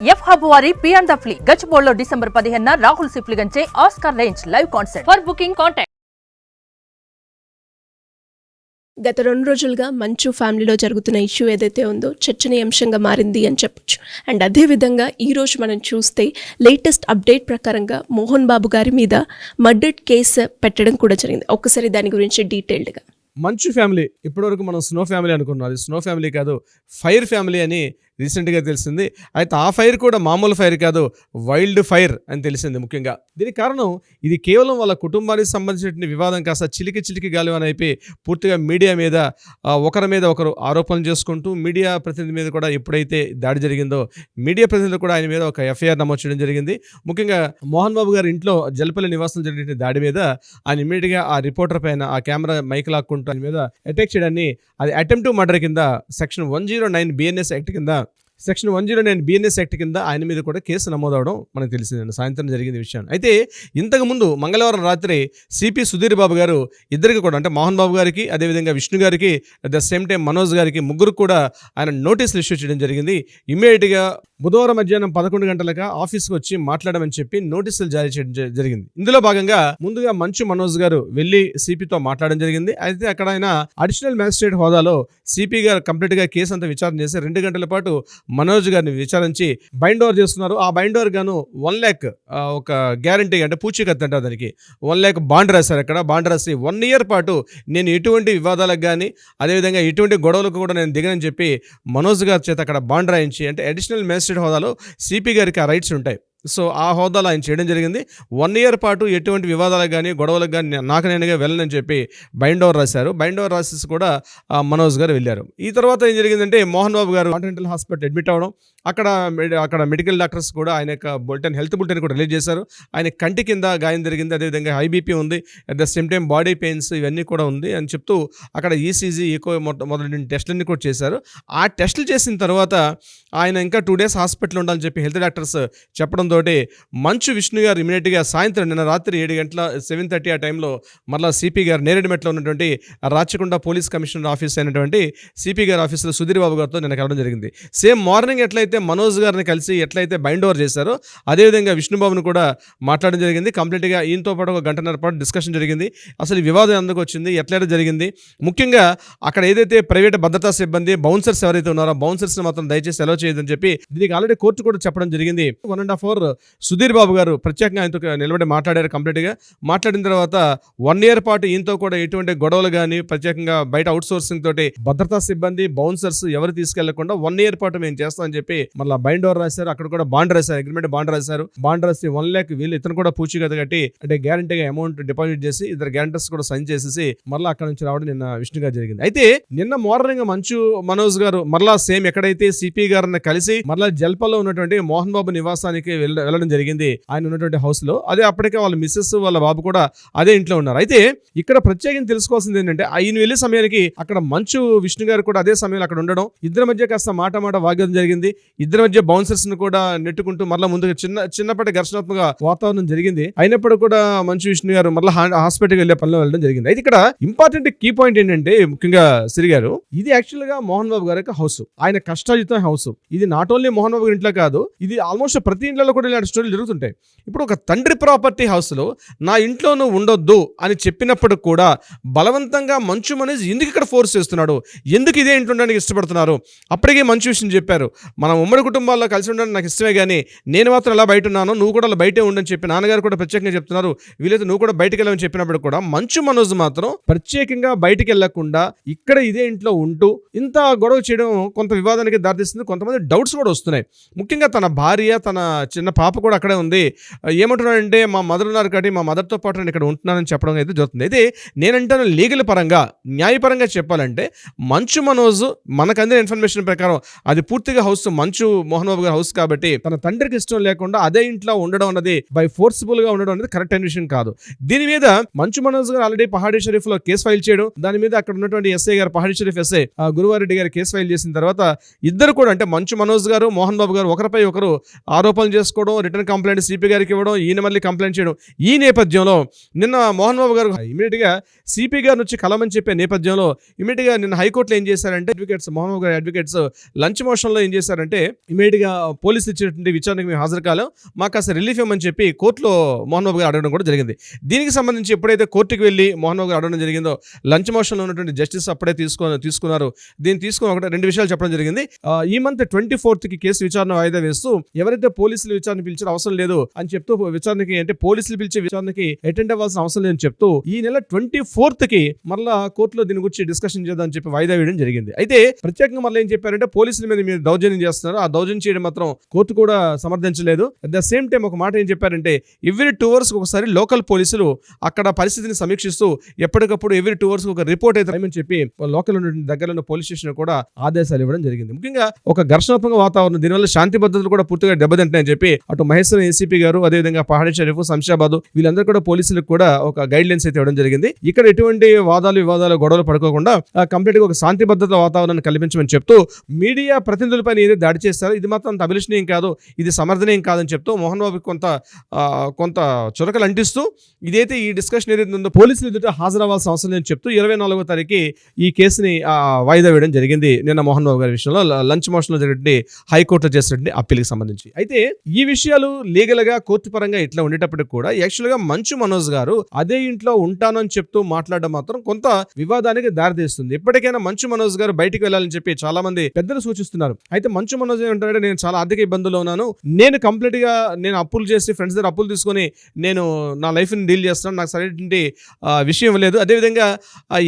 F hub వారి పియాన్ ద ఫ్లీ గచ్చిబౌలిలో డిసెంబర్ 15న రాహుల్ సిప్లిగంచే Oscar range live concert. For booking contact. గత 2 రోజులుగా మంచు ఫ్యామిలీలో జరుగుతున్న ఇష్యూ ఏదైతే ఉందో చర్చనీయాంశంగా మారింది అని చెప్పొచ్చు. అండ్ అదేవిధంగా ఈరోజు మనం చూస్తే లేటెస్ట్ అప్డేట్ ప్రకారంగా మోహన్ బాబు గారి మీద మర్డర్ కేసు పెట్టడం కూడా జరిగింది. ఒక్కసారి దాని గురించి డీటెయిల్డ్గా. మంచు ఫ్యామిలీ ఇప్పటివరకు మనం స్నో ఫ్యామిలీ అనుకున్నాం, అది స్నో ఫ్యామిలీ కాదు, ఫైర్ ఫ్యామిలీ అని రీసెంట్గా తెలిసింది. అయితే ఆ ఫైర్ కూడా మామూలు ఫైర్ కాదు, వైల్డ్ ఫైర్ అని తెలిసింది. ముఖ్యంగా దీనికి కారణం ఇది కేవలం వాళ్ళ కుటుంబానికి సంబంధించిన వివాదం కాస్త చిలికి గాలివాన అయిపోయి పూర్తిగా మీడియా మీద ఒకరి మీద ఒకరు ఆరోపణలు చేసుకుంటూ మీడియా ప్రతినిధి మీద కూడా ఎప్పుడైతే దాడి జరిగిందో మీడియా ప్రతినిధులు కూడా ఆయన మీద ఒక ఎఫ్ఐఆర్ నమోదు చేయడం జరిగింది. ముఖ్యంగా మోహన్ బాబు గారి ఇంట్లో జలపల్లి నివాసం జరిగిన దాడి మీద ఆయన ఇమ్మీడియట్గా ఆ రిపోర్టర్ పైన ఆ కెమెరా మైక్ లాక్కుంటూ ఆయన మీద అటాక్ చేయడాన్ని అది అటెంప్ట్ టు మర్డర్ కింద సెక్షన్ 109 BNS యాక్ట్ కింద సెక్షన్ 109 BNS యాక్ట్ కింద ఆయన మీద కూడా కేసు నమోదవడం మనకు తెలిసిందండి. సాయంత్రం జరిగింది విషయం. అయితే ఇంతకుముందు మంగళవారం రాత్రి సిపి సుధీర్ బాబు గారు ఇద్దరికి కూడా, అంటే మోహన్ బాబు గారికి, అదేవిధంగా విష్ణు గారికి, at the same time Manoj గారికి, ముగ్గురు కూడా ఆయన నోటీసులు ఇష్యూ చేయడం జరిగింది. ఇమ్మీడియట్గా బుధవారం మధ్యాహ్నం 11 గంటలకు ఆఫీస్కి వచ్చి మాట్లాడమని చెప్పి నోటీసులు జారీ చేయడం జరిగింది. ఇందులో భాగంగా ముందుగా మంచు మనోజ్ గారు వెళ్ళి సిపితో మాట్లాడడం జరిగింది. అయితే అక్కడ ఆయన అడిషనల్ మ్యాజిస్ట్రేట్ హోదాలో సిపి గారు కంప్లీట్గా కేసు అంతా విచారణ చేసి 2 గంటల పాటు మనోజ్ గారిని విచారించి బైండ్ ఓవర్ చేస్తున్నారు. ఆ బైండ్ ఓవర్ గాను 1 lakh ఒక గ్యారంటీ, అంటే పూచీకత్తు అంటారు దానికి, 1 lakh బాండ్ రాశారు. అక్కడ బాండ్ రాసి 1 year పాటు నేను ఎటువంటి వివాదాలకు కానీ అదేవిధంగా ఎటువంటి గొడవలకు కూడా నేను దిగనని చెప్పి మనోజ్ గారి చేత అక్కడ బాండ్ రాయించి, అంటే అడిషనల్ మ్యాజిస్ట్రేట్ హోదాలో సిపి గారికి ఆ రైట్స్ ఉంటాయి. సో ఆ హోదాలో ఆయన చేయడం జరిగింది. 1 year పాటు ఎటువంటి వివాదాలకు కానీ గొడవలకు కానీ నాకు నేనుగా వెళ్ళనని చెప్పి బైండ్ ఓవర్ రాశారు. బైండ్ ఓవర్ రాసేసి కూడా మనోజ్ గారు వెళ్ళారు. ఈ తర్వాత ఏం జరిగిందంటే మోహన్ బాబు గారు కాంటినెంటల్ హాస్పిటల్ అడ్మిట్ అవ్వడం, అక్కడ మెడికల్ డాక్టర్స్ కూడా ఆయన యొక్క హెల్త్ బులెటిన్ కూడా రిలీజ్ చేశారు. ఆయన కంటి కింద గాయం జరిగింది, అదేవిధంగా హై బీపీ ఉంది, at the same time body pains ఇవన్నీ కూడా ఉంది అని చెప్తూ అక్కడ ఈసీజీ, ఈకో మొదలైన టెస్టులన్నీ కూడా చేశారు. ఆ టెస్టులు చేసిన తర్వాత ఆయన ఇంకా 2 days హాస్పిటల్ ఉండాలని చెప్పి హెల్త్ డాక్టర్స్ చెప్పడంతో మంచు విష్ణు గారు ఇమీడియట్గా సాయంత్రం నిన్న రాత్రి 7 గంటల 7:30 ఆ టైంలో మళ్ళీ సిపి గారు నేరేడుమెట్లో ఉన్నటువంటి రాచకొండ పోలీస్ కమిషనర్ ఆఫీస్ అయినటువంటి సిపి గారి ఆఫీసులో సుధీర్ బాబు గారితో నిన్న కలవడం జరిగింది. సేమ్ మార్నింగ్ ఎట్లయితే మనోజ్ గారిని కలిసి ఎట్లయితే బైండ్ ఓవర్ చేశారో అదేవిధంగా విష్ణుబాబును కూడా మాట్లాడడం జరిగింది. కంప్లీట్గా ఈయనతో పాటు 1 గంటన్నర పాటు డిస్కషన్ జరిగింది. అసలు ఈ వివాదం ఎందుకు వచ్చింది, ఎట్లయితే జరిగింది, ముఖ్యంగా అక్కడ ఏదైతే ప్రైవేట్ భద్రతా సిబ్బంది బౌన్సర్స్ ఎవరైతే ఉన్నారో బౌన్సర్స్ మాత్రం దయచేసి అలౌ చేయదని చెప్పి దీనికి ఆల్రెడీ కోర్టు కూడా చెప్పడం జరిగింది. 1.5 hour సుధీర్ బాబు గారు ప్రత్యేకంగా ఆయనతో నిలబడి మాట్లాడారు. కంప్లీట్గా మాట్లాడిన తర్వాత 1 year పాటు ఈయనతో కూడా ఎటువంటి గొడవలు కానీ ప్రత్యేకంగా బయట అవుట్ సోర్సింగ్ తోటి భద్రతా సిబ్బంది బౌన్సర్స్ ఎవరు తీసుకెళ్లకుండా 1 year పాటు మేము చేస్తామని చెప్పి మళ్ళీ బైండ్ ఓవర్ రాశారు. అక్కడ కూడా బాండ్ రాశారు, అగ్రిమెంట్ బాండ్ రాశారు. బాండ్ రాసి 1 lakh వీళ్ళు ఇతను కూడా పూచీకత్తు కట్టి, అంటే గ్యారంటీగా అమౌంట్ డిపాజిట్ చేసి ఇద్దరు గ్యారంటర్స్ కూడా సైన్ చేసేసి మళ్ళీ అక్కడ నుంచి రావడం నిన్న విష్ణు గారు జరిగింది. అయితే నిన్న మార్నింగ్ మంచు మనోజ్ గారు మరలా సేమ్ ఎక్కడైతే సిపి గారిని కలిసి మరలా జల్పల్లో ఉన్నటువంటి మోహన్ బాబు నివాసానికి వెళ్ళడం జరిగింది. ఆయన ఉన్నటువంటి హౌస్ లో. అదే అప్పటికే వాళ్ళ మిస్సెస్ వాళ్ళ బాబు కూడా అదే ఇంట్లో ఉన్నారు. అయితే ఇక్కడ ప్రత్యేకంగా తెలుసుకోవాల్సింది ఏంటంటే ఆయన వెళ్ళే సమయానికి అక్కడ మంచు విష్ణు గారు కూడా అదే సమయంలో అక్కడ ఉండడం, ఇద్దరి మధ్య కాస్త మాట వాగ్వాదం జరిగింది. ఇద్దరి మధ్య బౌన్సర్స్ ను కూడా నెట్టుకుంటూ మరలా ముందుగా చిన్నప్పటి ఘర్షణాత్మక వాతావరణం జరిగింది. అయినప్పుడు కూడా మంచు విష్ణు గారు మరలా హాస్పిటల్కి వెళ్ళే పనిలో వెళ్ళడం జరిగింది. అయితే ఇక్కడ ఇంపార్టెంట్ కీ పాయింట్ ఏంటంటే ముఖ్యంగా సిరి గారు, ఇది యాక్చువల్ గా మోహన్ బాబు గారి హౌస్, ఆయన కష్టాజితం హౌస్. ఇది నాట్ ఓన్లీ మోహన్ బాబు ఇంట్లో కాదు, ఇది ఆల్మోస్ట్ ప్రతి ఇంట్లో కూడా ఇలాంటి స్టోరీలు జరుగుతుంటాయి. ఇప్పుడు ఒక తండ్రి ప్రాపర్టీ హౌస్లో నా ఇంట్లో నువ్వు ఉండొద్దు అని చెప్పినప్పుడు కూడా బలవంతంగా మంచు మనోజ్ ఎందుకు ఇక్కడ ఫోర్స్ చేస్తున్నాడు, ఎందుకు ఇదే ఇంట్లో ఉండడానికి ఇష్టపడుతున్నారు? అప్పటికే మంచు విషయం చెప్పారు, మనం ఉమ్మడి కుటుంబాల్లో కలిసి ఉండడానికి నాకు ఇష్టమే, కానీ నేను మాత్రం అలా బయట ఉన్నాను, నువ్వు కూడా అలా బయటే ఉండని చెప్పి నాన్నగారు కూడా ప్రత్యేకంగా చెప్తున్నారు. వీలైతే నువ్వు కూడా బయటకు వెళ్ళమని చెప్పినప్పుడు కూడా మంచు మనోజ్ మాత్రం ప్రత్యేకంగా బయటికి వెళ్లకుండా ఇక్కడ ఇదే ఇంట్లో ఉంటూ ఇంత గొడవ చేయడం కొంత వివాదానికి దారితీస్తుంది. కొంతమంది డౌట్స్ కూడా వస్తున్నాయి. ముఖ్యంగా తన భార్య, తన చిన్న పాప కూడా అక్కడే ఉంది. ఏమంటున్నాడంటే మా మదర్ ఉన్నారు కాబట్టి మా మదర్తో పాటు నేను ఇక్కడ ఉంటున్నానని చెప్పడం అయితే జరుగుతుంది. అయితే నేనంటాను లీగల్ పరంగా, న్యాయపరంగా చెప్పాలంటే మంచు మనోజ్ మనకు అందిన ఇన్ఫర్మేషన్ ప్రకారం అది పూర్తిగా హౌస్ మంచు మోహన్ బాబు గారి హౌస్ కాబట్టి తన తండ్రికి ఇష్టం లేకుండా అదే ఇంట్లో ఉండడం అనేది బై ఫోర్స్ఫుల్ గా ఉండడం అనేది కరెక్ట్ అయిన విషయం కాదు. దీని మీద మంచు మనోజ్ గారు ఆల్రెడీ పహాడీ షరీఫ్ లో కేసు ఫైల్ చేయడం, దాని మీద అక్కడ ఉన్నటువంటి ఎస్ఐ గారు, పహాడీ షరీఫ్ ఎస్ఐ గురువారెడ్డి గారు కేసు ఫైల్ చేసిన తర్వాత ఇద్దరు కూడా, అంటే మంచు మనోజ్ గారు, మోహన్ బాబు గారు ఒకరిపై ఒకరు ఆరోపణలు చేసుకుంటూ చేసుకోవడం, రిటర్న్ కంప్లైంట్ సిపి గారికి ఇవ్వడం, ఈయన మళ్ళీ కంప్లైంట్ చేయడం. ఈ నేపథ్యంలో నిన్న మోహన్ బాబు గారు ఇమీడియట్గా సిపి గారి నుంచి కలమని చెప్పే నేపథ్యంలో ఇమీడియట్గా నిన్న హైకోర్టులో ఏం చేశారంటే మోహన్ బాబు గారి అడ్వకేట్స్ లంచ్ మోషన్లో ఏం చేశారంటే ఇమీడియట్గా పోలీసులు ఇచ్చినటువంటి విచారణకు మేము హాజరు కాలేం, మాకు కాస్త రిలీఫ్ ఇవ్వమని చెప్పి కోర్టులో మోహన్ బాబు గారు అడగడం కూడా జరిగింది. దీనికి సంబంధించి ఎప్పుడైతే కోర్టుకు వెళ్ళి మోహన్ బాబు గారు అడగడం జరిగిందో లంచ్ మోషన్లో ఉన్నటువంటి జస్టిస్ అప్పుడే తీసుకున్నారు. దీన్ని తీసుకుని ఒకటి 2 విషయాలు చెప్పడం జరిగింది. ఈ మంత్ 24th కేసు విచారణ వాయిదా వేస్తూ ఎవరైతే పోలీసులు విచారణ పిలిచారో అవసరం లేదు అని చెప్తూ విచారణకి అంటే పోలీసులు పిలిచే విచారణకి అటెండ్ అవ్వాల్సిన అవసరం లేదని చెప్తూ ఈ నెల 24th మరలా కోర్టులో దీని గురించి డిస్కషన్ చేద్దామని చెప్పి వాయిదా వేయడం జరిగింది. అయితే ప్రత్యేకంగా మళ్ళీ ఏం చెప్పారంటే పోలీసుల మీద మీరు దౌర్జన్యం చేస్తున్నారు, ఆ దౌర్జన్యం చేయడం మాత్రం కోర్టు కూడా సమర్థించలేదు. అట్ ద సేమ్ టైం ఒక మాట ఏం చెప్పారంటే ఎవ్రీ 2 hours ఒకసారి లోకల్ పోలీసులు అక్కడ పరిస్థితిని సమీక్షిస్తూ ఎప్పటికప్పుడు ఎవ్రీ 2 hours ఒక రిపోర్ట్ అయితే రాయమని చెప్పి లోకల్ దగ్గర ఉన్న పోలీస్ స్టేషన్ కూడా ఆదేశాలు ఇవ్వడం జరిగింది. ముఖ్యంగా ఒక ఘర్షణాత్మక వాతావరణం, దీనివల్ల శాంతి భద్రతలు కూడా పూర్తిగా దెబ్బతింటాయని చెప్పి అటు మహేశ్వరం ఏసీపీ గారు, అదేవిధంగా పహాడీ షరీఫ్, శంషాబాద్ వీళ్ళందరూ కూడా పోలీసులకు కూడా ఒక గైడ్ లైన్స్ అయితే ఇవ్వడం జరిగింది. ఇక్కడ ఎటువంటి వాదాలు వివాదాలు గొడవలు పడుకోకుండా కంప్లీట్ గా ఒక శాంతి భద్రత వాతావరణాన్ని కల్పించమని చెప్తూ మీడియా ప్రతినిధులపై ఏదైతే దాడి చేస్తారో ఇది మాత్రం అంత అభిలషణీయం కాదు, ఇది సమర్థనీయం కాదని చెప్తూ మోహన్ బాబుకి కొంత చురకలు అంటిస్తూ ఇదైతే ఈ డిస్కషన్ ఏదైతే ఉందో పోలీసులు ఎదుట హాజరవ్వాల్సిన అవసరం లేదని చెప్తూ 24వ తారీఖు ఈ కేసుని వాయిదా వేయడం జరిగింది. నిన్న మోహన్ బాబు గారి విషయంలో లంచ్ మోషన్ లో జరిగిన హైకోర్టులో చేసినటువంటి అప్పీల్కి సంబంధించి. అయితే ఈ విషయాలు లీగల్ గా కోర్టు పరంగా ఇట్లా ఉండేటప్పటికి కూడా యాక్చువల్ గా మంచు మనోజ్ గారు అదే ఇంట్లో ఉంటానని చెప్తూ మాట్లాడడం మాత్రం కొంత వివాదానికి దారితీస్తుంది. ఎప్పటికైనా మంచు మనోజ్ గారు బయటికి వెళ్ళాలని చెప్పి చాలా మంది పెద్దలు సూచిస్తున్నారు. అయితే మంచు మనోజ్ ఏమంటారంటే నేను చాలా ఆర్థిక ఇబ్బందుల్లో ఉన్నాను, నేను కంప్లీట్ గా నేను అప్పులు చేసి ఫ్రెండ్స్ దగ్గర అప్పులు తీసుకొని నేను నా లైఫ్ ని డీల్ చేస్తున్నాను, నాకు సరైనటువంటి విషయం లేదు. అదేవిధంగా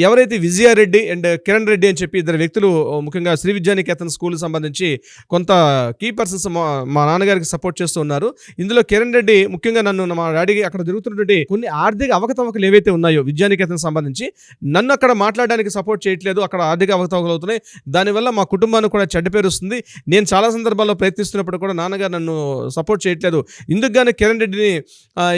ఎవరైతే విజయారెడ్డి అండ్ కిరణ్ రెడ్డి అని చెప్పి 2 వ్యక్తులు ముఖ్యంగా శ్రీ విద్యానికేతన్ స్కూల్ సంబంధించి కొంత కీ పర్సన్స్ మా నాన్నగారికి సపోర్ట్ చేస్తూ ఉన్నారు. ఇందులో కిరణ్ రెడ్డి ముఖ్యంగా నన్ను మా డాడీకి అక్కడ జరుగుతున్నటువంటి కొన్ని ఆర్థిక అవకతవకలు ఏవైతే ఉన్నాయో విద్యానికేతన్ సంబంధించి నన్ను అక్కడ మాట్లాడడానికి సపోర్ట్ చేయట్లేదు, అక్కడ ఆర్థిక అవకతవకలు అవుతున్నాయి, దానివల్ల మా కుటుంబానికి కూడా చెడ్డ పేరు వస్తుంది, నేను చాలా సందర్భాల్లో ప్రయత్నిస్తున్నప్పుడు కూడా నాన్నగారు నన్ను సపోర్ట్ చేయట్లేదు, ఇందుకు గానీ కిరణ్ రెడ్డిని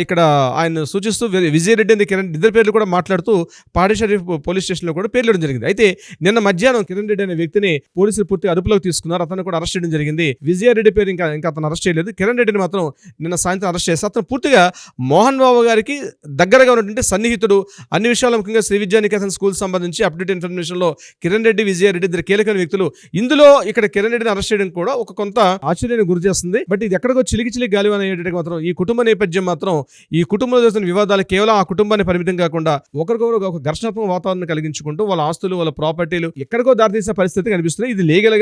ఇక్కడ ఆయన సూచిస్తూ విజయరెడ్డి అని కిరణ్ ఇద్దరు పేర్లు కూడా మాట్లాడుతూ పహాడీ షరీఫ్ పోలీస్ స్టేషన్లో కూడా పేర్లు జరిగింది. అయితే నిన్న మధ్యాహ్నం కిరణ్ రెడ్డి అనే వ్యక్తిని పోలీసులు పూర్తిగా అదుపులోకి తీసుకున్నారు, అతను కూడా అరెస్ట్ చేయడం జరిగింది. విజయారెడ్డి పేరు ఇంకా అతను అరెస్ట్ చేయలేదు. కిరణ్ రెడ్డిని మాత్రం నిన్న సాయంత్రం అరెస్ట్ చేస్తే అతను పూర్తిగా మోహన్ బాబు గారికి దగ్గరగా ఉన్నటువంటి సన్నిహితుడు. అన్ని విషయాలు ముఖ్యంగా శ్రీ విద్యానికేతన్ స్కూల్ సంబంధించి అప్డేట్ ఇన్ఫర్మేషన్ లో కిరణ్ రెడ్డి, విజయారెడ్డి 2 కీలకమైన వ్యక్తులు. ఇందులో ఇక్కడ కిరణ్ రెడ్డిని అరెస్ట్ చేయడం కూడా ఒక కొంత ఆశ్చర్యాన్ని గురి చేస్తుంది. బట్ ఇది ఎక్కడికో చిలికి గాలి అనేటట్టు మాత్రం ఈ కుటుంబ నేపథ్యం మాత్రం ఈ కుటుంబంలో జరుగుతున్న వివాదాలు కేవలం ఆ కుటుంబాన్ని పరిమితం కాకుండా ఒకరికొకరు ఒక ఘర్షణాత్మక వాతావరణం కలిగించుకుంటూ వాళ్ళ ఆస్తులు వాళ్ళ ప్రాపర్టీలు ఎక్కడికో దారితీసే పరిస్థితి కనిపిస్తుంది. ఇది లీగల్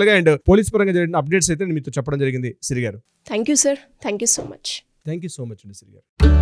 గా అండ్ పోలీస్ పరంగా జరిగిన అప్డేట్స్ అయితే మీతో చెప్పడం జరిగింది. సిరి గారు thank you sir, thank you so much. Thank you so much అండి సిరి గారు.